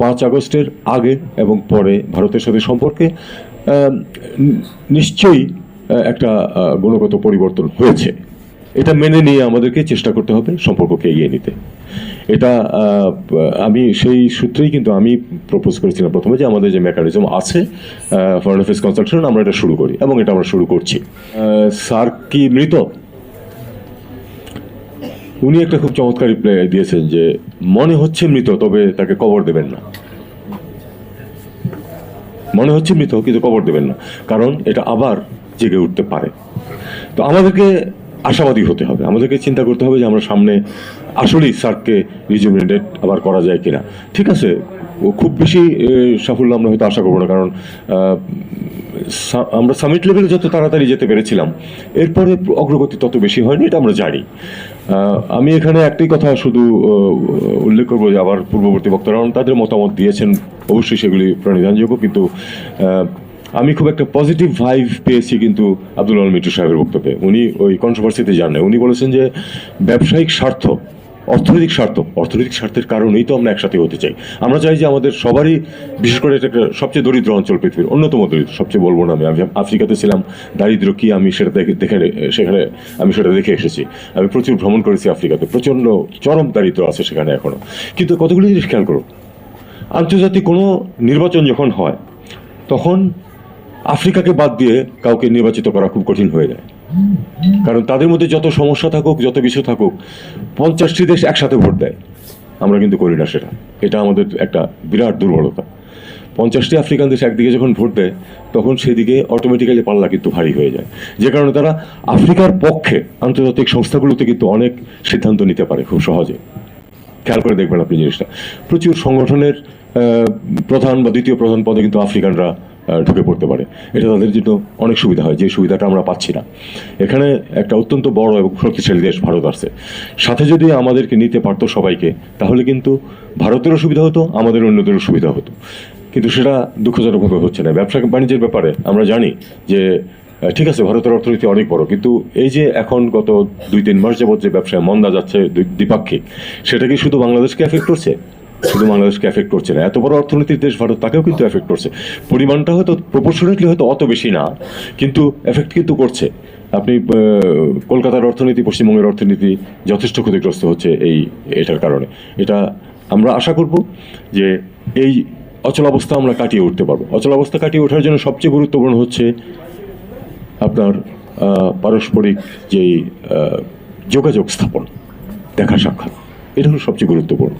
5 আগস্টের আগে এবং পরে ভারতের সাথে সম্পর্কে নিশ্চয়ই একটা গুণগত পরিবর্তন হয়েছে। এটা মেনে নিয়ে আমাদেরকে চেষ্টা করতে হবে সম্পর্ককে এগিয়ে নিতে। এটা আমি সেই সূত্রেই কিন্তু আমি প্রপোজ করেছিলাম প্রথমে যে আমাদের যে মেকানিজম আছে ফরেন অ্যাফেয়ার্স কনসালটেশন, আমরা এটা শুরু করি এবং এটা আমরা শুরু করছি। স্যার কি মৃত? উনি একটা খুব চমৎকার রিপ্লাই দিয়েছেন যে মনে হচ্ছে মৃত, তবে তাকে কবর দেবেন না। মনে হচ্ছে মৃত কিন্তু কবর দেবেন না, কারণ এটা আবার জেগে উঠতে পারে। তো আমাদেরকে আশাবাদী হতে হবে, আমাদেরকে চিন্তা করতে হবে যে আমরা সামনে আসলেই স্যারকে রিজুমিনেটেড আবার করা যায় কিনা। ঠিক আছে, খুব বেশি সাফল্য আমরা হয়তো আশা করবো না, কারণ আমরা সামিট লেভেলে যত তাড়াতাড়ি যেতে পেরেছিলাম এরপরে অগ্রগতি তত বেশি হয়নি, এটা আমরা জানি। আমি এখানে একটাই কথা শুধু উল্লেখ করবো যে আবার পূর্ববর্তী বক্তারা তাদের মতামত দিয়েছেন, অবশ্যই সেগুলি প্রণিধানযোগ্য, কিন্তু আমি খুব একটা পজিটিভ ভাইব পেয়েছি কিন্তু আব্দুল আল মিটু সাহেবের বক্তব্যে। উনি ওই কন্ট্রোভার্সিতে যান না, উনি বলেছেন যে ব্যবসায়িক স্বার্থ, অর্থনৈতিক স্বার্থের কারণেই তো আমরা একসাথে হতে চাই। আমরা চাই যে আমাদের সবারই, বিশেষ করে এটা একটা সবচেয়ে দরিদ্র অঞ্চল পৃথিবীর, অন্যতম দরিদ্র, সবচেয়ে বলবো না, আমি আফ্রিকাতে ছিলাম, দারিদ্র কি আমি সেটা সেখানে আমি সেটা দেখে এসেছি। আমি প্রচুর ভ্রমণ করেছি আফ্রিকাতে, প্রচণ্ড চরম দারিদ্র আছে সেখানে এখনো। কিন্তু কতগুলি জিনিস খেয়াল করো, আন্তর্জাতিক কোনো নির্বাচন যখন হয় তখন আফ্রিকাকে বাদ দিয়ে কাউকে নির্বাচিত করা খুব কঠিন হয়ে যায়, কারণ তাদের মধ্যে যত সমস্যা থাকুক, যত কিছু থাকুক, 50টি দেশ একসাথে ভোট দেয়। আমরা কিন্তু করি না সেটা, এটা আমাদের একটা বিরাট দুর্বলতা। 50টি আফ্রিকান দেশ একদিকে যখন ভোট দেয় তখন সেদিকে অটোমেটিক্যালি পাল্লা কিন্তু ভারী হয়ে যায়, যে কারণে তারা আফ্রিকার পক্ষে আন্তর্জাতিক সংস্থাগুলোতে কিন্তু অনেক সিদ্ধান্ত নিতে পারে খুব সহজে। খেয়াল করে দেখবেন আপনি জিনিসটা, প্রচুর সংগঠনের প্রধান বা দ্বিতীয় প্রধান পদে কিন্তু আফ্রিকানরা ঢুকে পড়তে পারে। এটা তাদের জন্য অনেক সুবিধা হয়, যে সুবিধাটা আমরা পাচ্ছি না। এখানে একটা অত্যন্ত বড় এবং শক্তিশালী দেশ ভারত আসছে, সাথে যদি আমাদেরকে নিতে পারতো সবাইকে, তাহলে কিন্তু ভারতেরও সুবিধা হতো, আমাদের অন্যদেরও সুবিধা হতো। কিন্তু সেটা দুঃখজনকভাবে হচ্ছে না। ব্যবসা বাণিজ্যের ব্যাপারে আমরা জানি যে ঠিক আছে, ভারতের অর্থনীতি অনেক বড়, কিন্তু এই যে এখন গত 2-3 মাস যাবৎ যে ব্যবসায় মন্দা যাচ্ছে দ্বিপাক্ষিক, সেটা কি শুধু বাংলাদেশকে এফেক্ট করছে? শুধু বাংলাদেশকে এফেক্ট করছে না, এত বড় অর্থনীতির দেশ ভারত, তাকেও কিন্তু এফেক্ট করছে। পরিমাণটা হয়তো প্রপোর্শনেটলি হয়তো অত বেশি না, কিন্তু এফেক্ট কিন্তু করছে। আপনি কলকাতার অর্থনীতি, পশ্চিমবঙ্গের অর্থনীতি যথেষ্ট ক্ষতিগ্রস্ত হচ্ছে এটার কারণে। এটা আমরা আশা করব যে এই অচলাবস্থা আমরা কাটিয়ে উঠতে পারবো। অচলাবস্থা কাটিয়ে ওঠার জন্য সবচেয়ে গুরুত্বপূর্ণ হচ্ছে আপনার পারস্পরিক যেই যোগাযোগ স্থাপন, দেখা সাক্ষাৎ, এটা হলো সবচেয়ে গুরুত্বপূর্ণ।